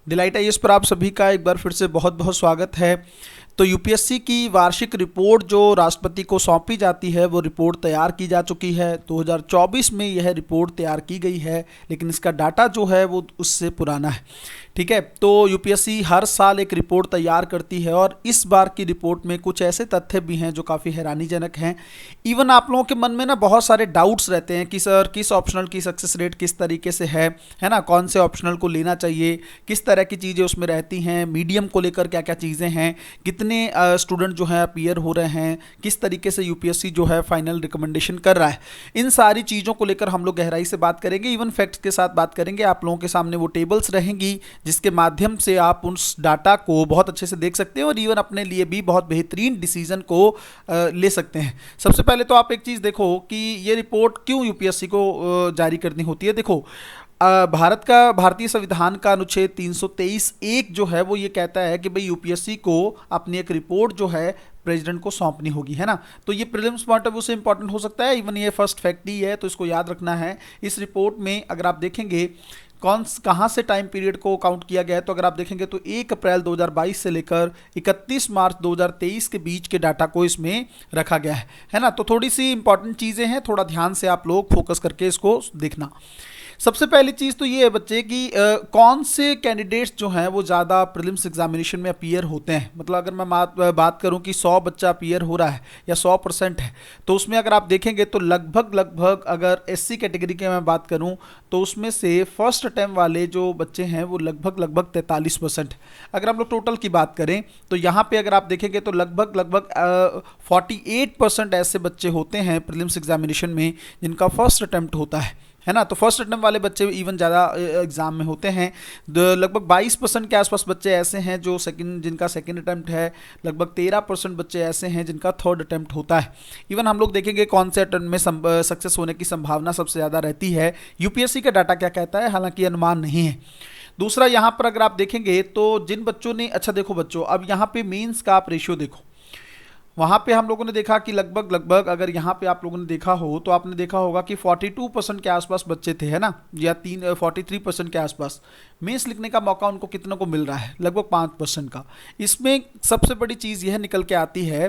Delight IAS पर आप सभी का एक बार फिर से बहुत बहुत स्वागत है। तो यूपीएससी की वार्षिक रिपोर्ट जो राष्ट्रपति को सौंपी जाती है वो रिपोर्ट तैयार की जा चुकी है। 2024 में यह रिपोर्ट तैयार की गई है, लेकिन इसका डाटा जो है वो उससे पुराना है। ठीक है, तो यूपीएससी हर साल एक रिपोर्ट तैयार करती है और इस बार की रिपोर्ट में कुछ ऐसे तथ्य भी हैं जो काफ़ी हैरानीजनक हैं। इवन आप लोगों के मन में ना बहुत सारे डाउट्स रहते हैं कि सर किस ऑप्शनल की सक्सेस रेट किस तरीके से है ना, कौन से ऑप्शनल को लेना चाहिए, किस तरह की चीज़ें उसमें रहती हैं, मीडियम को लेकर क्या क्या चीज़ें हैं, कितने स्टूडेंट जो हैं अपीयर हो रहे हैं, किस तरीके से यूपीएससी जो है फाइनल रिकमेंडेशन कर रहा है। इन सारी चीज़ों को लेकर हम लोग गहराई से बात करेंगे, इवन फैक्ट्स के साथ बात करेंगे। आप लोगों के सामने वो टेबल्स रहेंगी जिसके माध्यम से आप उस डाटा को बहुत अच्छे से देख सकते हैं और इवन अपने लिए भी बहुत बेहतरीन डिसीजन को ले सकते हैं। सबसे पहले तो आप एक चीज़ देखो कि ये रिपोर्ट क्यों यूपीएससी को जारी करनी होती है। देखो, भारतीय संविधान का अनुच्छेद 323(1) जो है वो ये कहता है कि भाई यूपीएससी को अपनी एक रिपोर्ट जो है प्रेसिडेंट को सौंपनी होगी, है ना। तो ये प्रीलिम्स पॉइंट ऑफ व्यू से इंपॉर्टेंट हो सकता है, इवन ये फर्स्ट फैक्ट ही है, तो इसको याद रखना है। इस रिपोर्ट में अगर आप देखेंगे कहाँ से टाइम पीरियड को काउंट किया गया है, तो अगर आप देखेंगे तो 1 अप्रैल 2022 से लेकर 31 मार्च 2023 के बीच के डाटा को इसमें रखा गया है ना। तो थोड़ी सी इंपॉर्टेंट चीज़ें हैं, थोड़ा ध्यान से आप लोग फोकस करके इसको देखना। सबसे पहली चीज़ तो ये है बच्चे कि कौन से कैंडिडेट्स जो हैं वो ज़्यादा प्रीलिम्स एग्जामिनेशन में अपीयर होते हैं। मतलब अगर मैं बात करूं कि 100 बच्चा अपीयर हो रहा है या 100% है, तो उसमें अगर आप देखेंगे तो लगभग अगर एससी कैटेगरी की मैं बात करूं तो उसमें से फर्स्ट अटैम्प्ट वाले जो बच्चे हैं वो लगभग 43%। अगर हम लोग टोटल की बात करें तो यहाँ पे अगर आप देखेंगे तो लगभग 48% ऐसे बच्चे होते हैं प्रीलिम्स एग्जामिनेशन में जिनका फर्स्ट अटैम्प्ट होता है ना। तो फर्स्ट अटेम्प्ट वाले बच्चे इवन ज़्यादा एग्जाम में होते हैं। लगभग 22% के आसपास बच्चे ऐसे हैं जो जिनका सेकंड अटेम्प्ट है। लगभग 13% बच्चे ऐसे हैं जिनका थर्ड अटेम्प्ट होता है। इवन हम लोग देखेंगे कौन से अटेम्प्ट में सक्सेस होने की संभावना सबसे ज़्यादा रहती है। यूपीएससी का डाटा क्या कहता है, हालांकि अनुमान नहीं है। दूसरा, यहाँ पर अगर आप देखेंगे तो जिन बच्चों ने, अच्छा देखो बच्चों, अब यहाँ पे मेंस का आप रेशियो देखो। वहाँ पे हम लोगों ने देखा कि लगभग अगर यहाँ पे आप लोगों ने देखा हो तो आपने देखा होगा कि 42% के आसपास बच्चे थे, है ना, या 43% के आसपास। मेंस लिखने का मौका उनको कितनों को मिल रहा है, लगभग 5% का। इसमें सबसे बड़ी चीज़ यह निकल के आती है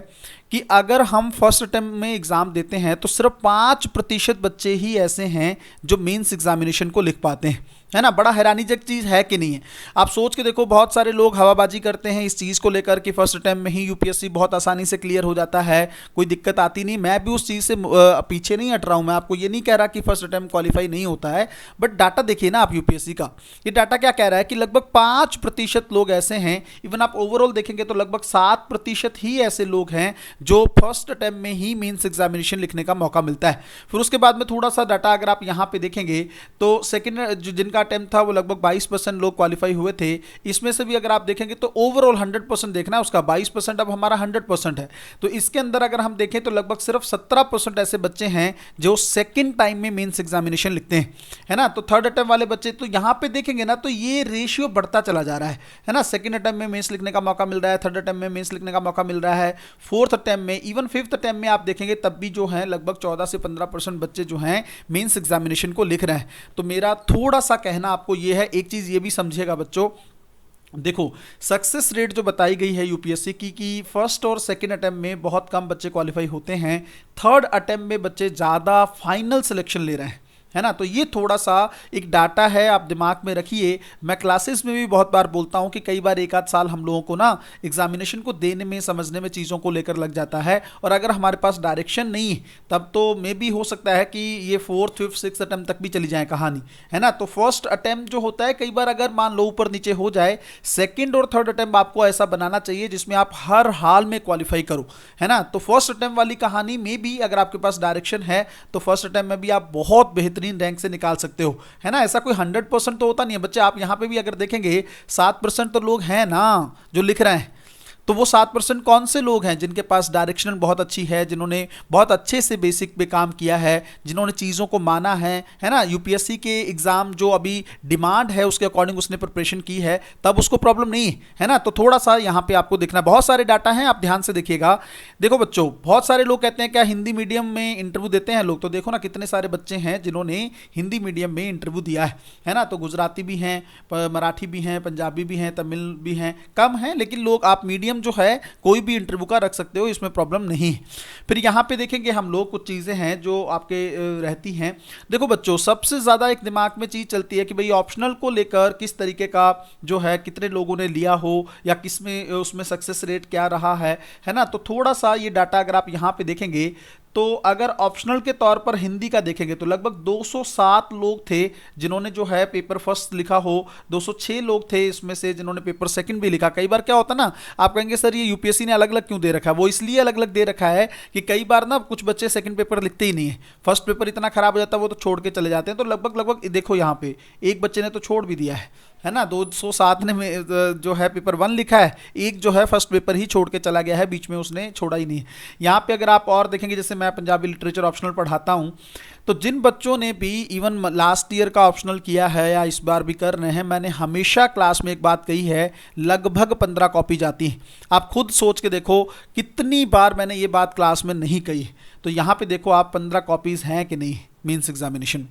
कि अगर हम फर्स्ट अटेम्प्ट में एग्ज़ाम देते हैं तो सिर्फ 5% बच्चे ही ऐसे हैं जो मेंस एग्जामिनेशन को लिख पाते हैं, है ना। बड़ा हैरानीजनक चीज़ है कि नहीं है। आप सोच के देखो, बहुत सारे लोग हवाबाजी करते हैं इस चीज़ को लेकर कि फर्स्ट अटेम्प्ट में ही यूपीएससी बहुत आसानी से क्लियर हो जाता है, कोई दिक्कत आती नहीं। मैं भी उस चीज़ से पीछे नहीं हट रहा हूँ, मैं आपको ये नहीं कह रहा कि फर्स्ट अटेम्प्ट क्वालिफाई नहीं होता है, बट डाटा देखिए ना आप यूपीएससी का। ये डाटा क्या कह रहा है कि लगभग 5% लोग ऐसे हैं। इवन आप ओवरऑल देखेंगे तो लगभग 7% ही ऐसे लोग हैं जो फर्स्ट अटेम्प्ट में ही मेंस एग्जामिनेशन लिखने का मौका मिलता है। फिर उसके बाद में थोड़ा सा डाटा अगर आप यहाँ पे देखेंगे तो सेकेंड जिनका अटेम्प्ट था वो लगभग 22% लोग क्वालिफाई हुए थे। इसमें से भी अगर आप देखेंगे तो ओवरऑल 100% देखना है उसका, 22% अब हमारा 100% है। तो इसके अंदर अगर हम देखें तो लगभग सिर्फ 17% ऐसे बच्चे हैं जो सेकंड टाइम में मेंस एग्जामिनेशन लिखते हैं, है ना। तो थर्ड अटेम्प्ट वाले बच्चे, तो यहाँ पे देखेंगे ना तो ये रेशियो बढ़ता चला जा रहा है ना। सेकंड अटेम्प्ट में मेंस लिखने का मौका मिल रहा है, थर्ड अटेम्प्ट में मेंस लिखने का मौका मिल रहा है, फोर्थ अटेम्प्ट में, इवन फिफ्थ अटेम्प्ट में आप देखेंगे तब भी जो है लगभग 14 से 15% बच्चे जो हैं मेंस एग्जामिनेशन को लिख रहे हैं। तो मेरा थोड़ा सा कहना आपको ये है, एक चीज ये भी समझिएगा बच्चों, देखो सक्सेस रेट जो बताई गई है यूपीएससी की कि फर्स्ट और सेकंड अटेम्प्ट में बहुत कम बच्चे क्वालिफाई होते हैं, थर्ड अटेम्प्ट में बच्चे ज़्यादा फाइनल सिलेक्शन ले रहे हैं, है ना। तो ये थोड़ा सा एक डाटा है, आप दिमाग में रखिए। मैं क्लासेस में भी बहुत बार बोलता हूँ कि कई बार एक आध साल हम लोगों को ना एग्जामिनेशन को देने में, समझने में चीज़ों को लेकर लग जाता है, और अगर हमारे पास डायरेक्शन नहीं है तब तो मे भी हो सकता है कि ये फोर्थ फिफ्थ सिक्स अटेम्प्ट तक भी चली जाए कहानी, है ना। तो फर्स्ट अटेम्प्ट जो होता है कई बार अगर मान लो ऊपर नीचे हो जाए, सेकेंड और थर्ड अटेम्प्ट आपको ऐसा बनाना चाहिए जिसमें आप हर हाल में क्वालिफाई करो, है ना। तो फर्स्ट अटेम्प्ट वाली कहानी में भी अगर आपके पास डायरेक्शन है तो फर्स्ट अटेम्प्ट में भी आप बहुत बेहतरीन रैंक से निकाल सकते हो, है ना। ऐसा कोई 100% तो होता नहीं है बच्चे। आप यहां पे भी अगर देखेंगे 7% तो लोग हैं ना जो लिख रहे हैं, तो वो 7% कौन से लोग हैं जिनके पास डायरेक्शन बहुत अच्छी है, जिन्होंने बहुत अच्छे से बेसिक पे काम किया है, जिन्होंने चीज़ों को माना है ना। यूपीएससी के एग्जाम जो अभी डिमांड है उसके अकॉर्डिंग उसने प्रिपरेशन की है, तब उसको प्रॉब्लम नहीं है ना। तो थोड़ा सा यहाँ पे आपको देखना, बहुत सारे डाटा हैं, आप ध्यान से देखिएगा। देखो बच्चों, बहुत सारे लोग कहते हैं क्या हिंदी मीडियम में इंटरव्यू देते हैं लोग, तो देखो ना कितने सारे बच्चे हैं जिन्होंने हिंदी मीडियम में इंटरव्यू दिया है ना। तो गुजराती भी हैं, मराठी भी हैं, पंजाबी भी हैं, तमिल भी हैं, कम हैं, लेकिन लोग आप मीडियम जो है कोई भी इंटरव्यू का रख सकते हो, इसमें प्रॉब्लम नहीं है। फिर यहाँ पे देखेंगे हम लोग कुछ चीज़ें हैं जो आपके रहती हैं। देखो बच्चों, सबसे ज़्यादा एक दिमाग में चीज़ चलती है कि भाई ऑप्शनल को लेकर किस तरीके का जो है, कितने लोगों ने लिया हो या किस में उसमें सक्सेस रेट क्या रहा है ना। तो थोड़ा सा ये डाटा अगर आप यहाँ पे देखेंगे, तो अगर ऑप्शनल के तौर पर हिंदी का देखेंगे तो लगभग 207 लोग थे जिन्होंने जो है पेपर फर्स्ट लिखा हो, 206 लोग थे इसमें से जिन्होंने पेपर सेकंड भी लिखा। कई बार क्या होता ना, आप कहेंगे सर ये यूपीएससी ने अलग अलग क्यों दे रखा है, वो इसलिए अलग अलग दे रखा है कि कई बार ना कुछ बच्चे सेकंड पेपर लिखते ही नहीं है, फर्स्ट पेपर इतना खराब हो जाता है वो तो छोड़ के चले जाते हैं। तो लगभग लगभग देखो यहाँ पे एक बच्चे ने तो छोड़ भी दिया है ना। 207 ने जो है पेपर 1 लिखा है, एक जो है फर्स्ट पेपर ही छोड़ के चला गया है, बीच में उसने छोड़ा ही नहीं है। यहाँ पे अगर आप और देखेंगे, जैसे मैं पंजाबी लिटरेचर ऑप्शनल पढ़ाता हूँ, तो जिन बच्चों ने भी इवन लास्ट ईयर का ऑप्शनल किया है या इस बार भी कर रहे हैं, मैंने हमेशा क्लास में एक बात कही है, लगभग 15 कॉपी जाती है। आप खुद सोच के देखो कितनी बार मैंने ये बात क्लास में नहीं कही। तो यहाँ पे देखो आप 15 कॉपीज़ हैं कि नहीं मीन्स एग्जामिनेशन।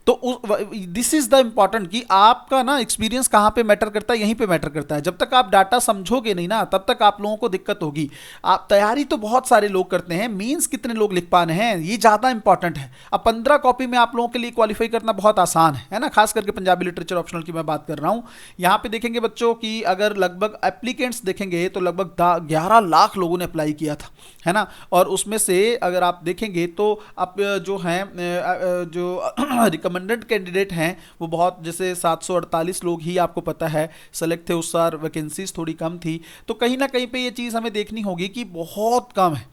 तो दिस इज द इम्पॉर्टेंट कि आपका ना एक्सपीरियंस कहाँ पे मैटर करता है, यहीं पे मैटर करता है। जब तक आप डाटा समझोगे नहीं ना, तब तक आप लोगों को दिक्कत होगी। आप तैयारी तो बहुत सारे लोग करते हैं, मीन्स कितने लोग लिख पा रहे हैं ये ज़्यादा इंपॉर्टेंट है। अब 15 कॉपी में आप लोगों के लिए क्वालिफाई करना बहुत आसान है ना, खास करके पंजाबी लिटरेचर ऑप्शनल की मैं बात कर रहा हूँ। यहाँ पे देखेंगे बच्चों की अगर लगभग एप्लीकेंट्स देखेंगे तो लगभग 11 लाख लोगों ने अप्लाई किया था, है ना। और उसमें से अगर आप देखेंगे तो आप जो हैं जो रिकमेंडेड कैंडिडेट हैं वो बहुत, जैसे 748 लोग ही आपको पता है सेलेक्ट थे उस साल, वैकेंसीज थोड़ी कम थी। तो कहीं ना कहीं पे ये चीज़ हमें देखनी होगी कि बहुत कम है।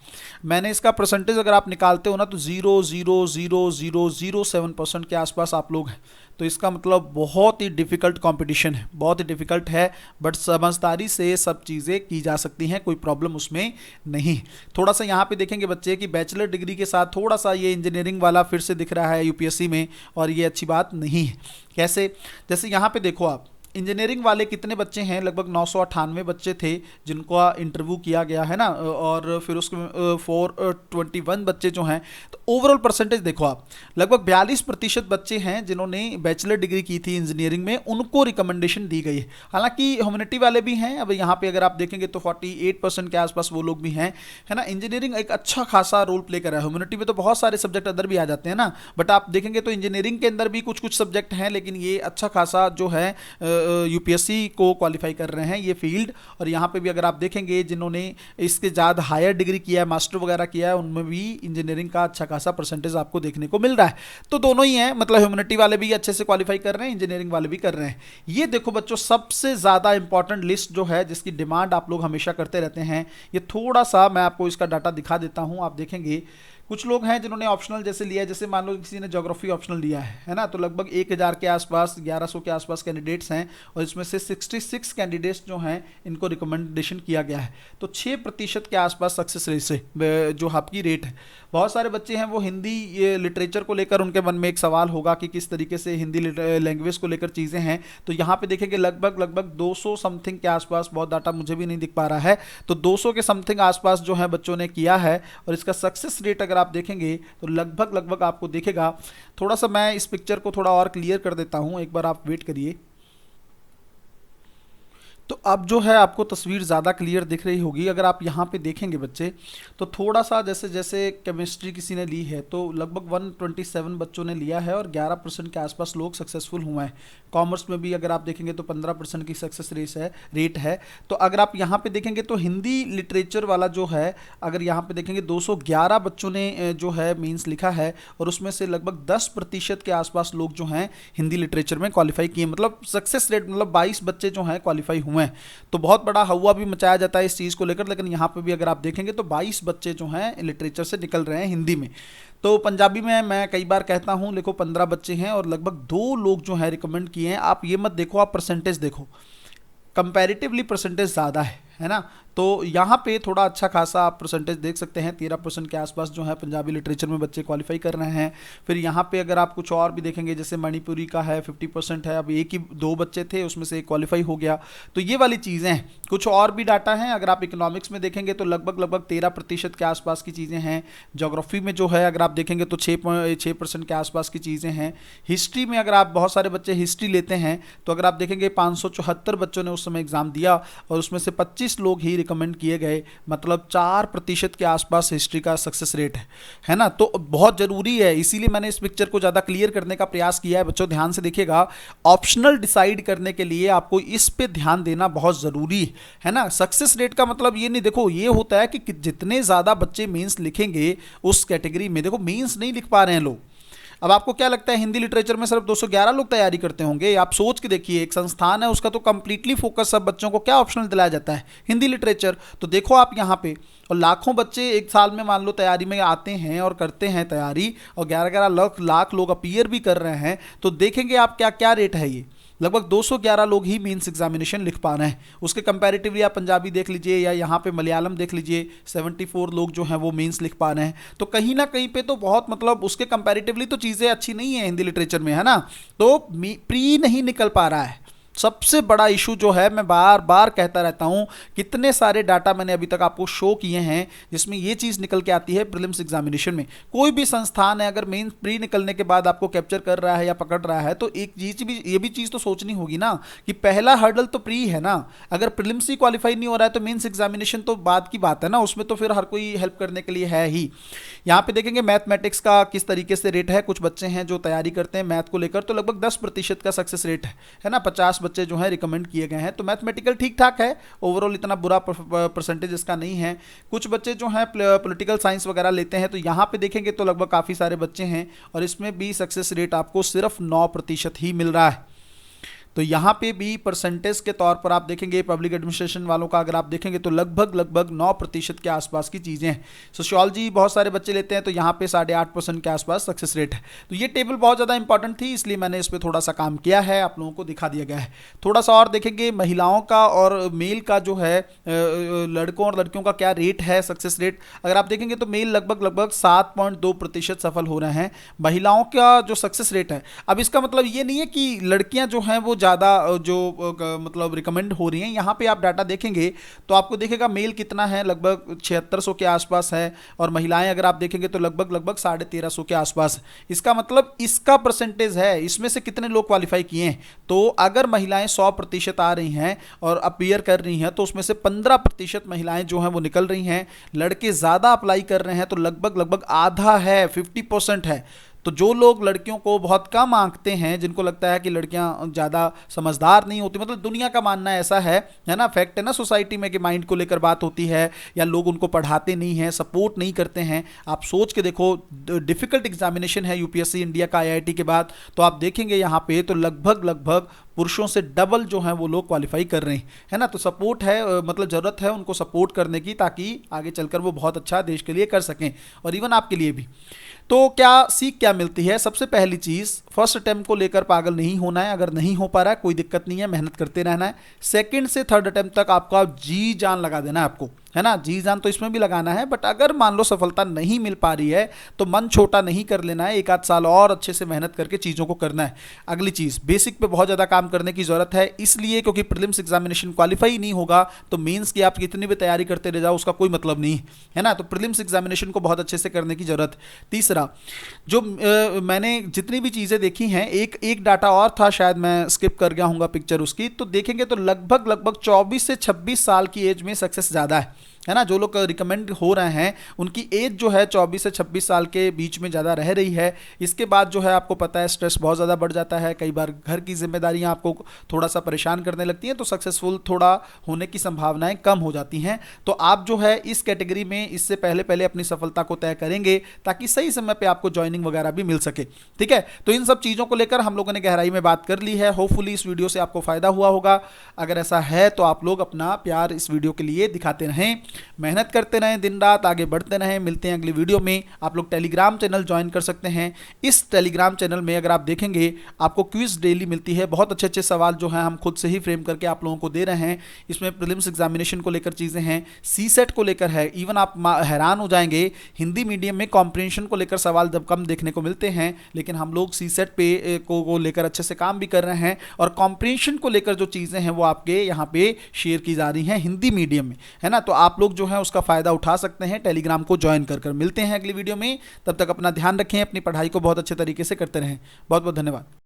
मैंने इसका परसेंटेज अगर आप निकालते हो ना तो 0.00007% के आसपास आप लोग हैं। तो इसका मतलब बहुत ही डिफ़िकल्ट कंपटीशन है, बहुत ही डिफ़िकल्ट है, बट समझदारी से सब चीज़ें की जा सकती हैं, कोई प्रॉब्लम उसमें नहीं। थोड़ा सा यहाँ पे देखेंगे बच्चे कि बैचलर डिग्री के साथ थोड़ा सा ये इंजीनियरिंग वाला फिर से दिख रहा है यूपीएससी में, और ये अच्छी बात नहीं है। कैसे, जैसे यहाँ पे देखो आप इंजीनियरिंग वाले कितने बच्चे हैं, लगभग 998 बच्चे थे जिनको इंटरव्यू किया गया है ना, और फिर उसके 421 बच्चे जो हैं। तो ओवरऑल परसेंटेज देखो आप, लगभग 42% बच्चे हैं जिन्होंने बैचलर डिग्री की थी इंजीनियरिंग में, उनको रिकमेंडेशन दी गई है। हालांकि ह्यूमैनिटी वाले भी हैं, अब यहाँ पे अगर आप देखेंगे तो 48% के आसपास वो लोग भी हैं, है ना। इंजीनियरिंग एक अच्छा खासा रोल प्ले कर रहा है। ह्यूमैनिटी में तो बहुत सारे सब्जेक्ट अदर भी आ जाते हैं ना, बट आप देखेंगे तो इंजीनियरिंग के अंदर भी कुछ कुछ सब्जेक्ट हैं, लेकिन ये अच्छा खासा जो है यूपीएससी को क्वालिफाई कर रहे हैं ये फील्ड। और यहाँ पे भी अगर आप देखेंगे जिन्होंने इसके ज़्यादा हायर डिग्री किया है, मास्टर वगैरह किया है, उनमें भी इंजीनियरिंग का अच्छा खासा परसेंटेज आपको देखने को मिल रहा है। तो दोनों ही हैं, मतलब ह्यूमैनिटी वाले भी अच्छे से क्वालिफाई कर रहे हैं, इंजीनियरिंग वाले भी कर रहे हैं। ये देखो बच्चों, सबसे ज़्यादा इंपॉर्टेंट लिस्ट जो है जिसकी डिमांड आप लोग हमेशा करते रहते हैं, ये थोड़ा सा मैं आपको इसका डाटा दिखा देता हूँ। आप देखेंगे कुछ लोग हैं जिन्होंने ऑप्शनल जैसे लिया है, जैसे मान लो किसी ने ज्योग्राफी ऑप्शनल लिया है ना, तो लगभग 1000 के आसपास, 1100 के आसपास कैंडिडेट्स हैं, और इसमें से 66 कैंडिडेट्स जो हैं इनको रिकमेंडेशन किया गया है। तो 6% के आसपास सक्सेस रेट से जो आपकी रेट है। बहुत सारे बच्चे हैं वो हिंदी लिटरेचर को लेकर उनके मन में एक सवाल होगा कि किस तरीके से हिंदी लैंग्वेज को लेकर चीज़ें हैं। तो यहाँ पे देखेंगे लगभग 200 समथिंग के आसपास, बहुत डाटा मुझे भी नहीं दिख पा रहा है, तो 200 के समथिंग आसपास जो है बच्चों ने किया है। और इसका सक्सेस रेट अगर आप देखेंगे तो लगभग आपको दिखेगा। थोड़ा सा मैं इस पिक्चर को थोड़ा और क्लियर कर देता हूं, एक बार आप वेट करिए। तो अब जो है आपको तस्वीर ज़्यादा क्लियर दिख रही होगी। अगर आप यहाँ पे देखेंगे बच्चे, तो थोड़ा सा जैसे जैसे केमिस्ट्री किसी ने ली है तो लगभग 127 बच्चों ने लिया है, और 11% के आसपास लोग सक्सेसफुल हुए हैं। कॉमर्स में भी अगर आप देखेंगे तो 15% की सक्सेस रेट है। तो अगर आप यहाँ पे देखेंगे तो हिंदी लिटरेचर वाला जो है, अगर यहाँ पे देखेंगे 211 बच्चों ने जो है मीन्स लिखा है, और उसमें से लगभग 10% के आसपास लोग जो हैं हिंदी लिटरेचर में क्वालिफाई किए, मतलब सक्सेस रेट, मतलब 22 बच्चे जो हैं क्वालिफाई हुए। तो बहुत बड़ा हवा भी मचाया जाता है इस चीज़ को लेकर, लेकिन यहाँ पे भी अगर आप देखेंगे तो 22 बच्चे जो हैं लिटरेचर से निकल रहे हैं हिंदी में। तो पंजाबी में मैं कई बार कहता हूँ देखो 15 बच्चे हैं, और लगभग 2 लोग जो हैं रिकमेंड किए हैं। आप ये मत देखो, आप परसेंटेज देखो, कंपैरेटिवली परसेंटेज ज़्यादा है ना। तो यहाँ पे थोड़ा अच्छा खासा आप परसेंटेज देख सकते हैं, 13% के आसपास जो है पंजाबी लिटरेचर में बच्चे क्वालिफाई कर रहे हैं। फिर यहाँ पे अगर आप कुछ और भी देखेंगे, जैसे मणिपुरी का है 50% है, अब एक ही 2 बच्चे थे उसमें से एक क्वालिफाई हो गया। तो ये वाली चीज़ें हैं। कुछ और भी डाटा हैं, अगर आप इकोनॉमिक्स में देखेंगे तो लगभग 13% के आसपास की चीज़ें हैं। ज्योग्राफी में जो है अगर आप देखेंगे तो 6% के आसपास की चीज़ें हैं। हिस्ट्री में अगर आप बहुत सारे बच्चे हिस्ट्री लेते हैं तो अगर आप देखेंगे 574 बच्चों ने उस समय एग्ज़ाम दिया और उसमें से 25 लोग ही रिकमेंड किए गए, मतलब 4% के आसपास हिस्ट्री का सक्सेस रेट है ना। तो बहुत ज़रूरी है, इसीलिए मैंने इस पिक्चर को ज़्यादा क्लियर करने का प्रयास किया है। बच्चों ध्यान से देखिएगा, ऑप्शनल डिसाइड करने के लिए आपको इस पे ध्यान देना बहुत ज़रूरी है ना। सक्सेस रेट का मतलब ये नहीं, देखो ये होता है कि जितने ज़्यादा बच्चे मेंस लिखेंगे उस कैटेगरी में, देखो मेंस नहीं लिख पा रहे हैं लोग। अब आपको क्या लगता है हिंदी लिटरेचर में सिर्फ 211 लोग तैयारी करते होंगे? आप सोच के देखिए, एक संस्थान है उसका तो कंप्लीटली फोकस सब बच्चों को क्या ऑप्शनल दिलाया जाता है, हिंदी लिटरेचर। तो देखो आप यहाँ पे, और लाखों बच्चे एक साल में मान लो तैयारी में आते हैं और करते हैं तैयारी, और 11-11 लाख लोग अपीयर भी कर रहे हैं। तो देखेंगे आप क्या क्या रेट है। ये लगभग 211 लोग ही मेंस एग्जामिनेशन लिख पा रहे हैं। उसके कंपैरेटिवली आप पंजाबी देख लीजिए या यहाँ पे मलयालम देख लीजिए, 74 लोग जो हैं वो मेंस लिख पा रहे हैं। तो कहीं ना कहीं पे तो बहुत मतलब उसके कंपैरेटिवली तो चीज़ें अच्छी नहीं है हिंदी लिटरेचर में, है ना। तो प्री नहीं निकल पा रहा है। सबसे बड़ा इशू जो है, मैं बार बार कहता रहता हूं, कितने सारे डाटा मैंने अभी तक आपको शो किए हैं जिसमें ये चीज़ निकल के आती है प्रीलिम्स एग्जामिनेशन में। कोई भी संस्थान है अगर मेन प्री निकलने के बाद आपको कैप्चर कर रहा है या पकड़ रहा है, तो एक चीज भी, ये भी चीज़ तो सोचनी होगी ना कि पहला हर्डल तो प्री है ना। अगर प्रीलिम्स ही क्वालिफाई नहीं हो रहा है तो मेन्स एग्जामिनेशन तो बाद की बात है ना, उसमें तो फिर हर कोई हेल्प करने के लिए है ही। यहाँ पे देखेंगे मैथमेटिक्स का किस तरीके से रेट है। कुछ बच्चे हैं जो तैयारी करते हैं मैथ को लेकर, तो लगभग 10% का सक्सेस रेट है ना। 50 बच्चे जो है रिकमेंड किए गए हैं। तो मैथमेटिकल ठीक ठाक है, ओवरऑल इतना बुरा परसेंटेज इसका नहीं है। कुछ बच्चे जो हैं पॉलिटिकल साइंस वगैरह लेते हैं, तो यहाँ पे देखेंगे तो लगभग काफ़ी सारे बच्चे हैं और इसमें भी सक्सेस रेट आपको सिर्फ 9% ही मिल रहा है। तो यहाँ पे भी परसेंटेज के तौर पर आप देखेंगे पब्लिक एडमिनिस्ट्रेशन वालों का अगर आप देखेंगे तो लगभग 9% के आसपास की चीज़ें हैं। सोशियोलॉजी बहुत सारे बच्चे लेते हैं तो यहाँ पे 8.5% के आसपास सक्सेस रेट है। तो ये टेबल बहुत ज़्यादा इंपॉर्टेंट थी, इसलिए मैंने इस पर थोड़ा सा काम किया है, आप लोगों को दिखा दिया गया है। थोड़ा सा और देखेंगे महिलाओं का और मेल का जो है, लड़कों और लड़कियों का क्या रेट है सक्सेस रेट। अगर आप देखेंगे तो मेल लगभग 7.2% सफल हो रहे हैं। महिलाओं का जो सक्सेस रेट है, अब इसका मतलब ये नहीं है कि लड़कियां जो हैं वो ज़्यादा जो मतलब रिकमेंड हो रही हैं। यहाँ पे आप डाटा देखेंगे तो आपको देखेगा मेल कितना है, लगभग 7600 के आसपास है, और महिलाएं अगर आप देखेंगे तो लगभग 1350 के आसपास। इसका मतलब इसका परसेंटेज है, इसमें से कितने लोग क्वालिफाई किए हैं। तो अगर महिलाएं 100% आ रही हैं और अपीयर कर रही हैं तो उसमें से 15% महिलाएं जो हैं वो निकल रही हैं। लड़के ज़्यादा अप्लाई कर रहे हैं तो लगभग आधा है, 50% है। तो जो लोग लड़कियों को बहुत कम आंकते हैं, जिनको लगता है कि लड़कियां ज़्यादा समझदार नहीं होती, मतलब दुनिया का मानना ऐसा है ना, फैक्ट है ना सोसाइटी में कि माइंड को लेकर बात होती है या लोग उनको पढ़ाते नहीं हैं, सपोर्ट नहीं करते हैं। आप सोच के देखो, डिफ़िकल्ट एग्जामिनेशन है यूपीएससी इंडिया का आईआईटी के बाद, तो आप देखेंगे यहाँ पे तो लगभग पुरुषों से डबल जो हैं वो लोग क्वालिफाई कर रहे हैं, है ना। तो सपोर्ट है, मतलब ज़रूरत है उनको सपोर्ट करने की, ताकि आगे चलकर वो बहुत अच्छा देश के लिए कर सकें और इवन आपके लिए भी। तो क्या सीख क्या मिलती है? सबसे पहली चीज़, फर्स्ट अटेम्प्ट को लेकर पागल नहीं होना है। अगर नहीं हो पा रहा है कोई दिक्कत नहीं है, मेहनत करते रहना है। सेकंड से थर्ड अटेम्प्ट तक आपका जी जान लगा देना है आपको, है ना। जी जान तो इसमें भी लगाना है, बट अगर मान लो सफलता नहीं मिल पा रही है तो मन छोटा नहीं कर लेना है, 1 आध साल और अच्छे से मेहनत करके चीज़ों को करना है। अगली चीज़, बेसिक पे बहुत ज़्यादा काम करने की ज़रूरत है, इसलिए क्योंकि प्रीलिम्स एग्जामिनेशन क्वालिफाई नहीं होगा तो मेंस की आप कितनी भी तैयारी करते रह जाओ उसका कोई मतलब नहीं है ना। तो प्रीलिम्स एग्जामिनेशन को बहुत अच्छे से करने की ज़रूरत। तीसरा, जो मैंने जितनी भी चीज़ें देखी हैं, एक डाटा और था, शायद मैं स्किप कर गया हूँगा पिक्चर उसकी, तो देखेंगे तो लगभग 24 से 26 साल की एज में सक्सेस ज़्यादा है ना। जो लोग रिकमेंड हो रहे हैं उनकी एज जो है 24 से 26 साल के बीच में ज़्यादा रह रही है। इसके बाद जो है आपको पता है स्ट्रेस बहुत ज़्यादा बढ़ जाता है, कई बार घर की जिम्मेदारियां आपको थोड़ा सा परेशान करने लगती हैं, तो सक्सेसफुल थोड़ा होने की संभावनाएं कम हो जाती हैं। तो आप जो है इस कैटेगरी में इससे पहले अपनी सफलता को तय करेंगे ताकि सही समय पर आपको ज्वाइनिंग वगैरह भी मिल सके, ठीक है। तो इन सब चीज़ों को लेकर हम लोगों ने गहराई में बात कर ली है। होपफुली इस वीडियो से आपको फ़ायदा हुआ होगा। अगर ऐसा है तो आप लोग अपना प्यार इस वीडियो के लिए दिखाते रहें। मेहनत करते रहें, दिन रात आगे बढ़ते रहें। मिलते हैं अगली वीडियो में। आप लोग टेलीग्राम चैनल ज्वाइन कर सकते हैं। इस टेलीग्राम चैनल में अगर आप देखेंगे आपको क्विज डेली मिलती है, बहुत अच्छे अच्छे सवाल जो हैं हम खुद से ही फ्रेम करके आप लोगों को दे रहे हैं। इसमें प्रीलिम्स एग्जामिनेशन को लेकर चीज़ें हैं, सीसेट को लेकर है, इवन आप हैरान हो जाएंगे हिंदी मीडियम में कॉम्प्रिहेंशन को लेकर सवाल जब कम देखने को मिलते हैं, लेकिन हम लोग सीसेट पे को लेकर अच्छे से काम भी कर रहे हैं और कॉम्प्रिहेंशन को लेकर जो चीज़ें हैं वो आपके यहाँ पे शेयर की जा रही हैं हिंदी मीडियम में, है ना। तो आप लोग जो है उसका फ़ायदा उठा सकते हैं टेलीग्राम को ज्वाइन कर। मिलते हैं अगली वीडियो में, तब तक अपना ध्यान रखें, अपनी पढ़ाई को बहुत अच्छे तरीके से करते रहें। बहुत बहुत धन्यवाद।